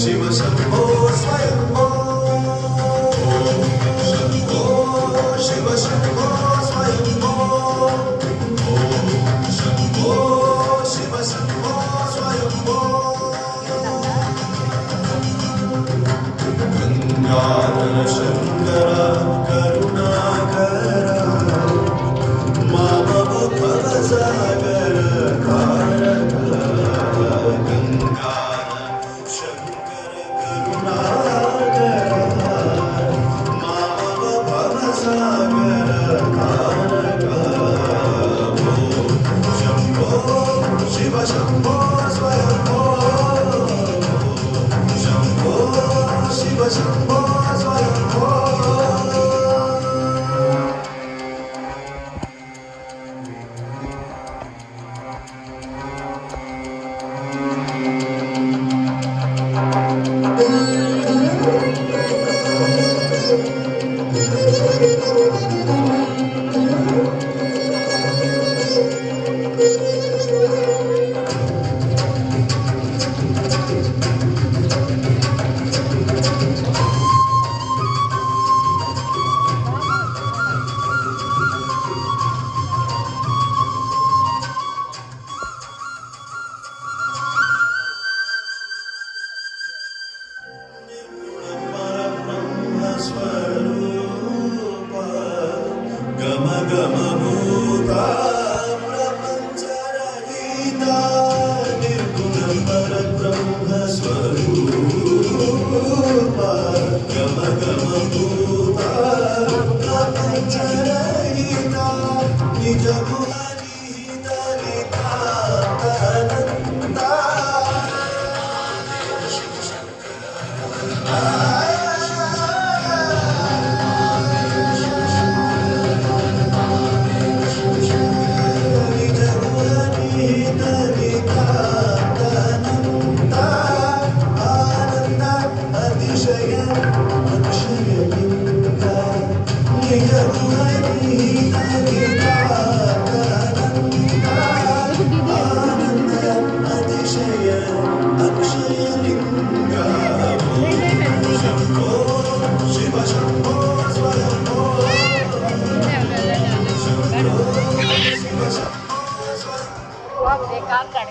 शिव शंभो स्वयंभो शंभो शिव शंभो स्वयंभो शंभो शिव शंभो स्वयंभो गंगाधर शंकर करुणाकर मामव भवसागर तारक गंगाधर शंकर करुणाकर मामव भवसागर तारक शंभो शिव शंभो स्वयंभो शंभो शिव शंभो स्वयंभो गम गम भूता प्रपंचरहिता निर्गुण परब्रह्म स्वरूपा गम गम भूता प्रपंचरहिता निज गुण निहित नितानंदा एक काम काढ